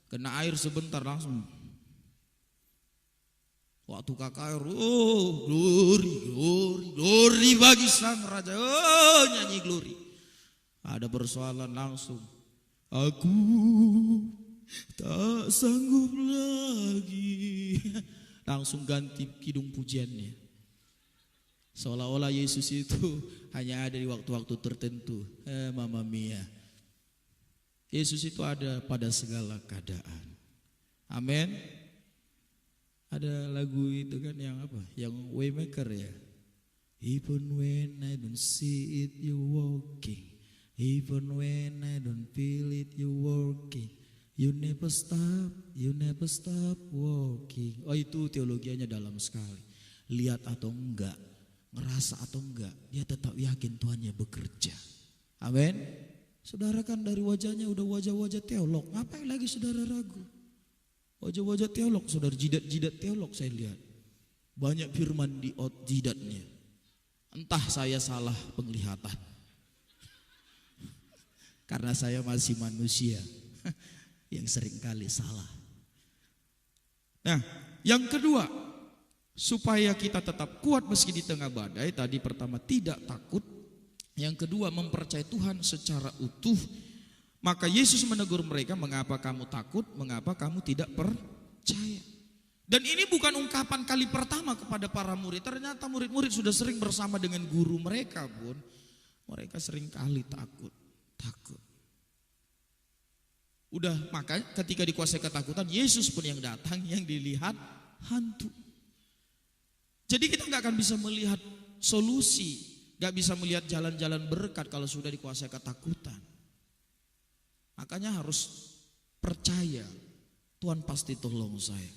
Kena air sebentar langsung. Waktu KKR, glory bagi sang raja. Nyanyi glory. Ada persoalan langsung. Aku tak sanggup lagi. Langsung ganti kidung pujiannya. Seolah-olah Yesus itu hanya ada di waktu-waktu tertentu. Mamma mia. Yesus itu ada pada segala keadaan. Amin. Ada lagu itu kan yang apa? Yang Waymaker ya. Even when I don't see it you walking. Even when I don't feel it you working. You never stop walking. Oh itu teologianya dalam sekali. Lihat atau enggak, ngerasa atau enggak, dia tetap yakin Tuhannya bekerja. Amin. Saudara kan dari wajahnya udah wajah-wajah teolog. Ngapain lagi saudara ragu? Wajah-wajah teolog, saudara, jidat-jidat teolog saya lihat. Banyak firman di jidatnya. Entah saya salah penglihatan. Karena saya masih manusia yang seringkali salah. Nah, yang kedua, supaya kita tetap kuat meski di tengah badai. Tadi pertama tidak takut. Yang kedua mempercayai Tuhan secara utuh. Maka Yesus menegur mereka, mengapa kamu takut, mengapa kamu tidak percaya. Dan ini bukan ungkapan kali pertama kepada para murid. Ternyata murid-murid sudah sering bersama dengan guru mereka pun. Mereka sering kali takut. Udah, maka ketika dikuasai ketakutan, Yesus pun yang datang, yang dilihat hantu. Jadi kita gak akan bisa melihat solusi, gak bisa melihat jalan-jalan berkat kalau sudah dikuasai ketakutan. Makanya harus percaya, Tuhan pasti tolong saya.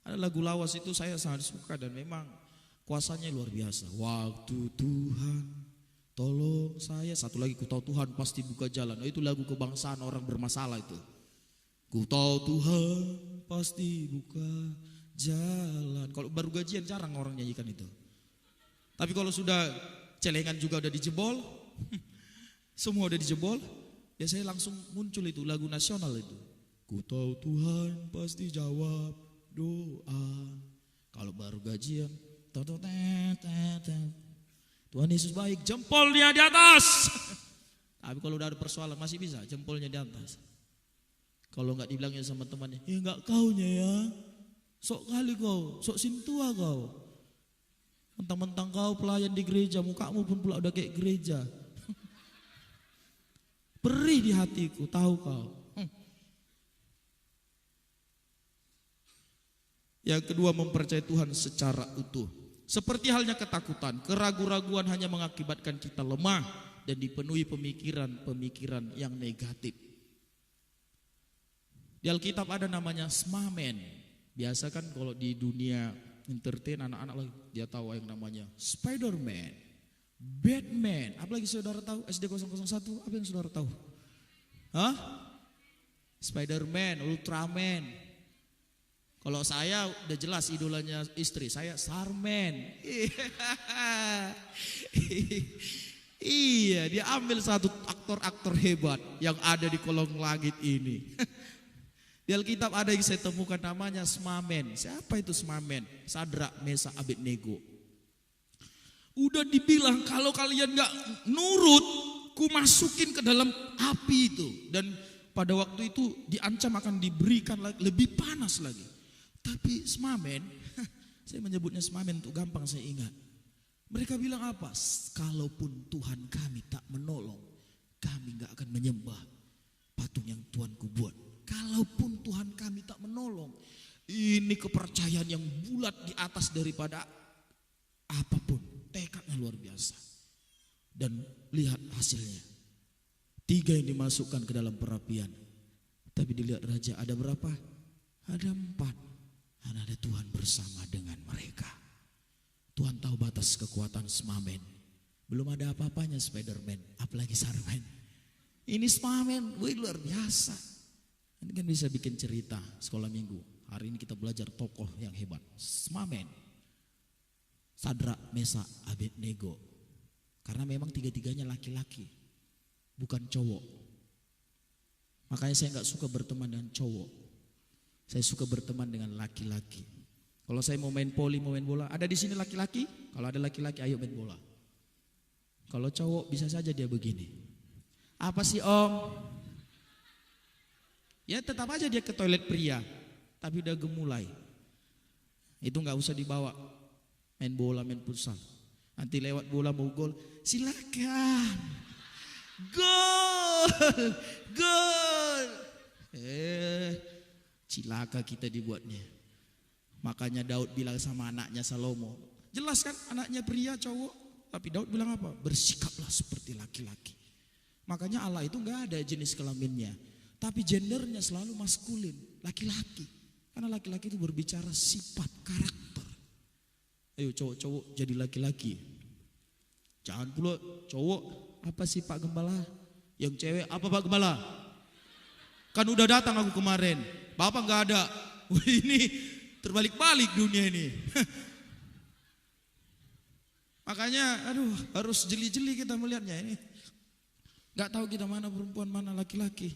Ada lagu lawas itu saya sangat suka dan memang kuasanya luar biasa. Waktu Tuhan tolong saya. Satu lagi, ku tahu Tuhan pasti buka jalan. Oh, itu lagu kebangsaan orang bermasalah itu. Ku tahu Tuhan pasti buka jalan. Kalau baru gajian jarang orang nyanyikan itu. Tapi kalau sudah celengan juga udah dijebol, semua udah dijebol, biasanya langsung muncul itu lagu nasional itu. Ku tahu Tuhan pasti jawab doa. Kalau baru gajian, Tuhan Yesus baik, jempolnya di atas. Tapi kalau udah ada persoalan masih bisa jempolnya di atas. Kalau nggak dibilangnya sama temannya, ya nggak kaunya ya, sok kali kau, sok sintua kau. Mentang-mentang kau pelayan di gereja, mukamu pun pula udah kayak gereja. Perih di hatiku, tahu kau. Yang kedua, mempercayai Tuhan secara utuh. Seperti halnya ketakutan, keraguan-raguan hanya mengakibatkan kita lemah dan dipenuhi pemikiran-pemikiran yang negatif. Di Alkitab ada namanya smamen. Biasa kan kalau di dunia entertain anak-anak lagi, dia tahu yang namanya Spider-Man, Batman. Apalagi saudara tahu SD 001, apa yang saudara tahu? Hah? Spider-Man, Ultraman. Kalau saya udah jelas idolanya istri saya, Sarman. Iya, dia ambil satu aktor-aktor hebat yang ada di kolong langit ini. Di Alkitab ada yang saya temukan namanya smamen. Siapa itu smamen? Sadrak, Mesak, Abednego. Udah dibilang kalau kalian gak nurut, ku masukin ke dalam api itu. Dan pada waktu itu diancam akan diberikan lebih panas lagi. Tapi smamen, saya menyebutnya smamen untuk gampang saya ingat. Mereka bilang apa? Kalaupun Tuhan kami tak menolong, kami gak akan menyembah patung yang Tuhanku buat. Kalaupun Tuhan kami tak menolong. Ini kepercayaan yang bulat di atas daripada apapun. Tekadnya luar biasa. Dan lihat hasilnya. 3 yang dimasukkan ke dalam perapian. Tapi dilihat raja ada berapa? Ada 4. Dan ada Tuhan bersama dengan mereka. Tuhan tahu batas kekuatan smamen. Belum ada apa-apanya Spider-Man, apalagi Sarman. Ini smamen, wih luar biasa. Ini kan bisa bikin cerita sekolah minggu. Hari ini kita belajar tokoh yang hebat. Smamen, Sadrak, Mesak, Abednego. Karena memang 3-tiganya laki-laki, bukan cowok. Makanya saya gak suka berteman dengan cowok. Saya suka berteman dengan laki-laki. Kalau saya mau main poli, mau main bola, ada di sini laki-laki? Kalau ada laki-laki, ayo main bola. Kalau cowok bisa saja dia begini. Apa sih om? Ya tetap aja dia ke toilet pria, tapi udah gemulai. Itu nggak usah dibawa main bola, main futsal. Nanti lewat bola mau gol, silakan. Gol, gol. Cilaka kita dibuatnya. Makanya Daud bilang sama anaknya Salomo, jelas kan anaknya pria cowok, tapi Daud bilang apa? Bersikaplah seperti laki-laki. Makanya Allah itu nggak ada jenis kelaminnya, tapi gendernya selalu maskulin, laki-laki. Karena laki-laki itu berbicara sifat, karakter. Ayo cowok-cowok jadi laki-laki. Jangan pula cowok, apa sih Pak Gembala? Yang cewek apa Pak Gembala? Kan udah datang aku kemarin, Bapak nggak ada. Wah, ini terbalik-balik dunia ini. Makanya aduh harus jeli-jeli kita melihatnya ini. Gak tahu kita mana perempuan mana laki-laki.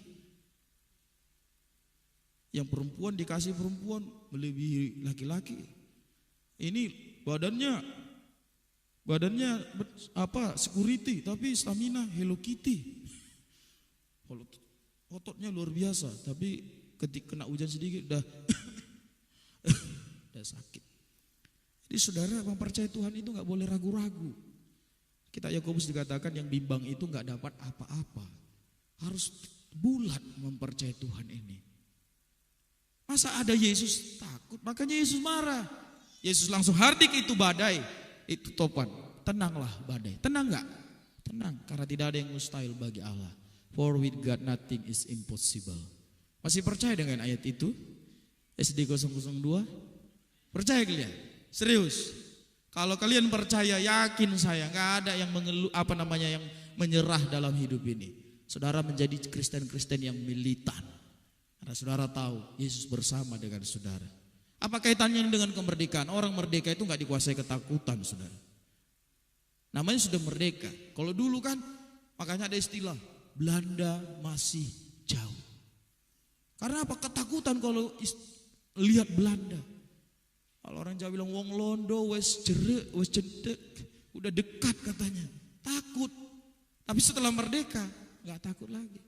Yang perempuan dikasih perempuan melebihi laki-laki. Ini badannya apa security tapi stamina Hello Kitty. Kalau ototnya luar biasa tapi ketika kena hujan sedikit udah udah sakit. Jadi saudara mempercayai Tuhan itu gak boleh ragu-ragu. Kita Yakobus dikatakan yang bimbang itu gak dapat apa-apa. Harus bulat mempercayai Tuhan ini. Masa ada Yesus takut? Makanya Yesus marah. Yesus langsung hardik itu badai, itu topan. Tenanglah badai. Tenang gak? Tenang, karena tidak ada yang mustahil bagi Allah. For with God nothing is impossible. Masih percaya dengan ayat itu? SD 002? Percaya kalian? Serius? Kalau kalian percaya, yakin saya, gak ada yang yang menyerah dalam hidup ini. Saudara menjadi Kristen-Kristen yang militan. Karena saudara tahu Yesus bersama dengan saudara. Apa kaitannya dengan kemerdekaan? Orang merdeka itu nggak dikuasai ketakutan, saudara. Namanya sudah merdeka. Kalau dulu kan, makanya ada istilah Belanda masih jauh. Karena apa? Ketakutan kalau lihat Belanda. Kalau orang Jawa bilang wong londo wes jerek, wes cedek, udah dekat katanya. Takut. Tapi setelah merdeka nggak takut lagi.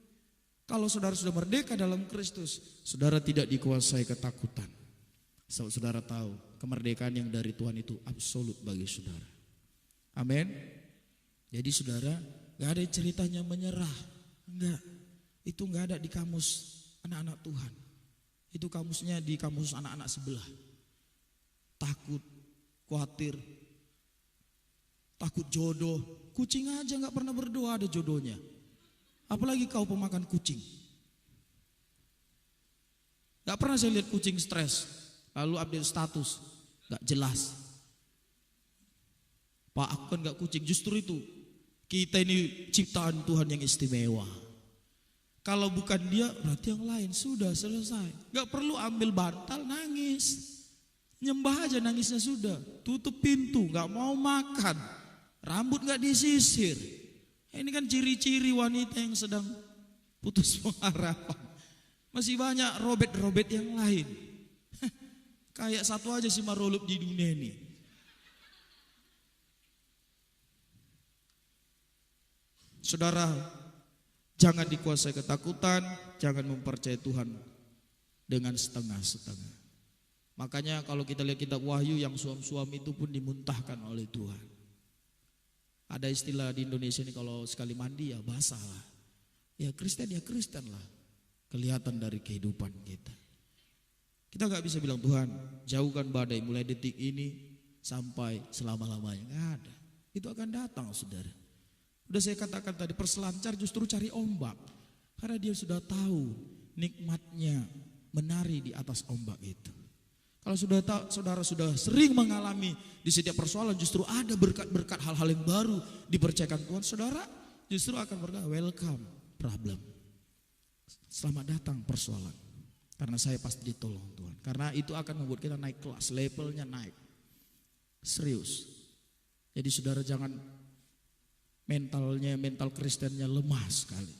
Kalau saudara sudah merdeka dalam Kristus, saudara tidak dikuasai ketakutan. Saudara tahu kemerdekaan yang dari Tuhan itu absolut bagi saudara. Amin. Jadi saudara, gak ada ceritanya menyerah. Enggak. Itu gak ada di kamus anak-anak Tuhan. Itu kamusnya di kamus anak-anak sebelah. Takut, khawatir, takut jodoh. Kucing aja gak pernah berdoa ada jodohnya. Apalagi kau pemakan kucing. Gak pernah saya lihat kucing stres. Lalu update status, gak jelas. Pak, aku kan gak kucing. Justru itu, kita ini ciptaan Tuhan yang istimewa. Kalau bukan dia, berarti yang lain. Sudah selesai. Gak perlu ambil bantal, nangis. Nyembah aja nangisnya sudah. Tutup pintu, gak mau makan. Rambut gak disisir. Ini kan ciri-ciri wanita yang sedang putus pengharapan. Masih banyak robet-robet yang lain. Kayak satu aja si marolup di dunia ini. Saudara, jangan dikuasai ketakutan, jangan mempercayai Tuhan dengan setengah-setengah. Makanya kalau kita lihat kitab Wahyu, yang suam-suam itu pun dimuntahkan oleh Tuhan. Ada istilah di Indonesia ini, kalau sekali mandi ya basah lah. Ya Kristen lah. Kelihatan dari kehidupan kita. Kita gak bisa bilang Tuhan jauhkan badai mulai detik ini sampai selama-lamanya. Gak ada. Itu akan datang saudara. Udah saya katakan tadi, perselancar justru cari ombak. Karena dia sudah tahu nikmatnya menari di atas ombak itu. Kalau saudara sudah sering mengalami di setiap persoalan, justru ada berkat-berkat hal-hal yang baru dipercayakan Tuhan. Saudara justru akan berkata welcome problem. Selamat datang persoalan. Karena saya pasti ditolong Tuhan. Karena itu akan membuat kita naik kelas, levelnya naik. Serius. Jadi saudara jangan mental Kristennya lemah sekali.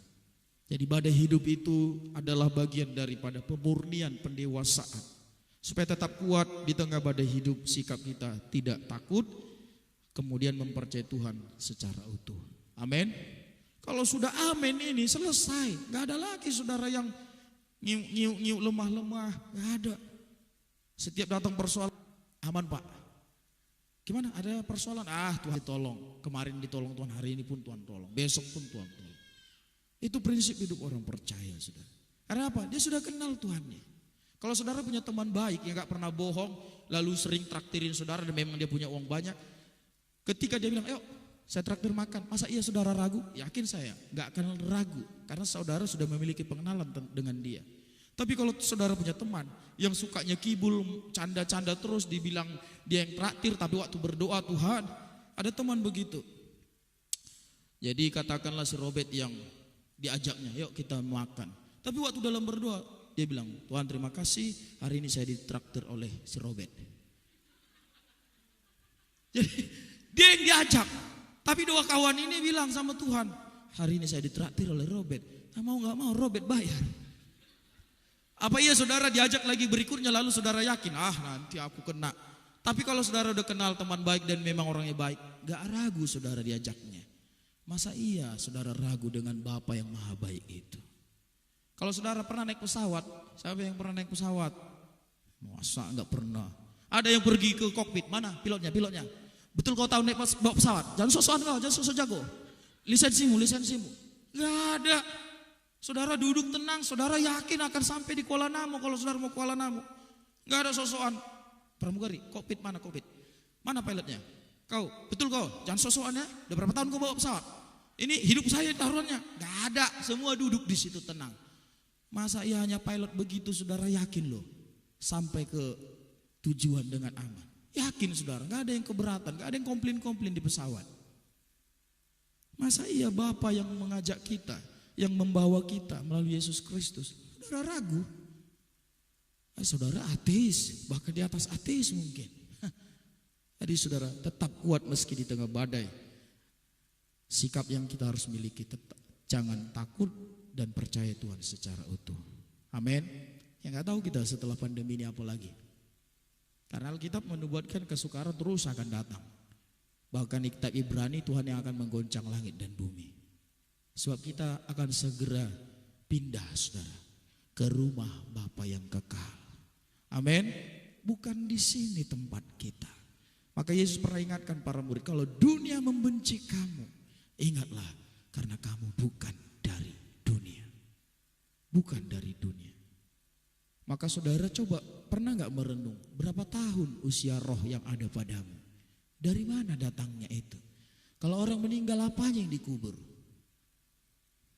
Jadi badai hidup itu adalah bagian daripada pemurnian pendewasaan. Supaya tetap kuat di tengah badai hidup, sikap kita tidak takut, kemudian mempercayai Tuhan secara utuh. Amin. Kalau sudah amin ini selesai. Gak ada lagi saudara yang nyiuk lemah-lemah, gak ada. Setiap datang persoalan, aman Pak. Gimana? Ada persoalan? Tuhan ditolong. Kemarin ditolong Tuhan, hari ini pun Tuhan tolong. Besok pun Tuhan tolong. Itu prinsip hidup orang percaya, saudara. Karena apa? Dia sudah kenal Tuhannya. Kalau saudara punya teman baik yang gak pernah bohong, lalu sering traktirin saudara dan memang dia punya uang banyak. Ketika dia bilang, ayo saya traktir makan. Masa iya saudara ragu? Yakin saya gak akan ragu. Karena saudara sudah memiliki pengenalan dengan dia. Tapi kalau saudara punya teman yang sukanya kibul, canda-canda terus, dibilang dia yang traktir, tapi waktu berdoa Tuhan, ada teman begitu. Jadi katakanlah si Robert yang diajaknya, yuk kita makan. Tapi waktu dalam berdoa, dia bilang, Tuhan terima kasih, hari ini saya ditraktir oleh si Robert. Jadi dia yang diajak. Tapi dua kawan ini bilang sama Tuhan, hari ini saya ditraktir oleh Robert. Mau gak mau Robert bayar. Apa iya saudara diajak lagi berikutnya lalu saudara yakin, nanti aku kena. Tapi kalau saudara udah kenal teman baik dan memang orangnya baik, gak ragu saudara diajaknya. Masa iya saudara ragu dengan Bapa yang maha baik itu? Kalau saudara pernah naik pesawat, siapa yang pernah naik pesawat? Masa gak pernah? Ada yang pergi ke kokpit, mana pilotnya? Betul kau tahu naik bawa pesawat? Jangan sok-sokan kau, jangan sok-sok jago. Lisensimu. Gak ada. Saudara duduk tenang, saudara yakin akan sampai di Kuala Namu kalau saudara mau Kuala Namu. Gak ada sok-sokan. Pramugari, kokpit mana kokpit? Mana pilotnya? Kau, betul kau, jangan sok-sokan ya. Udah berapa tahun kau bawa pesawat? Ini hidup saya taruhannya. Gak ada, semua duduk di situ tenang. Masa iya hanya pilot begitu saudara yakin loh sampai ke tujuan dengan aman? Yakin saudara, gak ada yang keberatan, gak ada yang komplain-komplain di pesawat. Masa iya Bapa yang mengajak kita, yang membawa kita melalui Yesus Kristus, saudara ragu? Saudara ateis, bahkan di atas ateis mungkin. Jadi saudara tetap kuat meski di tengah badai. Sikap yang kita harus miliki tetap jangan takut dan percaya Tuhan secara utuh. Amin. Yang nggak tahu kita setelah pandemi ini apa lagi. Karena Alkitab menubuatkan kesukaran terus akan datang. Bahkan di kitab Ibrani Tuhan yang akan menggoncang langit dan bumi. Sebab kita akan segera pindah saudara ke rumah Bapa yang kekal. Amin. Bukan di sini tempat kita. Maka Yesus pernah ingatkan para murid, kalau dunia membenci kamu, ingatlah karena kamu bukan dari dunia. Bukan dari dunia. Maka saudara coba pernah gak merenung berapa tahun usia roh yang ada padamu? Dari mana datangnya itu? Kalau orang meninggal apanya yang dikubur?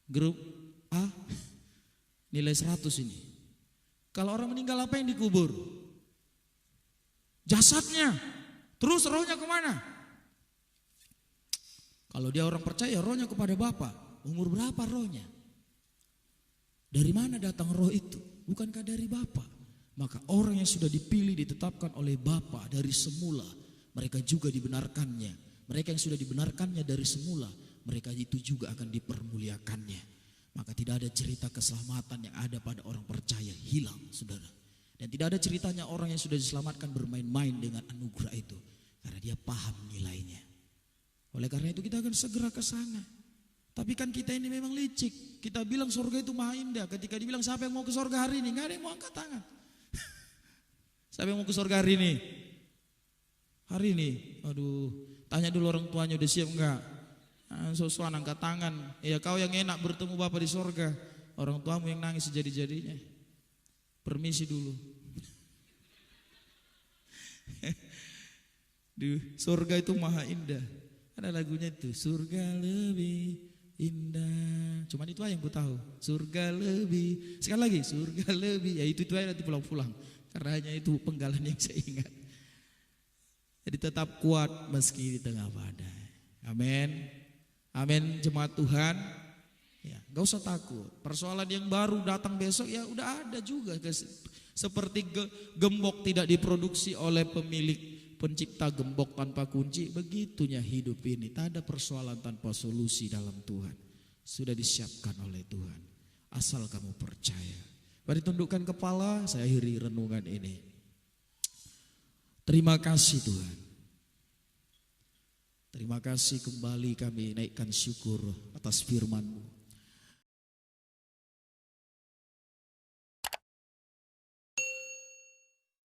Grup A nilai 100 ini. Kalau orang meninggal apa yang dikubur? Jasadnya. Terus rohnya kemana? Kalau dia orang percaya rohnya kepada Bapa. Umur berapa rohnya? Dari mana datang roh itu? Bukankah dari Bapa? Maka orang yang sudah dipilih ditetapkan oleh Bapa dari semula, mereka juga dibenarkannya. Mereka yang sudah dibenarkannya dari semula, mereka itu juga akan dipermuliakannya. Maka tidak ada cerita keselamatan yang ada pada orang percaya hilang, saudara. Dan tidak ada ceritanya orang yang sudah diselamatkan bermain-main dengan anugerah itu. Karena dia paham nilainya. Oleh karena itu kita akan segera ke sana. Tapi kan kita ini memang licik. Kita bilang surga itu maha indah. Ketika dibilang siapa yang mau ke surga hari ini, gak ada yang mau angkat tangan. Siapa yang mau ke surga hari ini? Hari ini, aduh, tanya dulu orang tuanya udah siap enggak? Sosokan angkat tangan. Ya kau yang enak bertemu Bapa di surga. Orang tuamu yang nangis sejadi-jadinya. Permisi dulu. Duh, surga itu maha indah. Ada lagunya itu, surga lebih indah. Cuman itu aja yang ku tahu. Surga lebih. Sekali lagi, surga lebih. Ya itu aja nanti pulang-pulang. Karena hanya itu penggalan yang saya ingat. Jadi tetap kuat meski di tengah badai. Amin. Amin, jemaat Tuhan. Ya, gak usah takut. Persoalan yang baru datang besok ya udah ada juga. Seperti gembok tidak diproduksi oleh pemilik pencipta gembok tanpa kunci, begitunya hidup ini. Tak ada persoalan tanpa solusi dalam Tuhan. Sudah disiapkan oleh Tuhan. Asal kamu percaya. Mari tundukkan kepala, saya akhiri renungan ini. Terima kasih Tuhan. Terima kasih kembali kami naikkan syukur atas firman-Mu.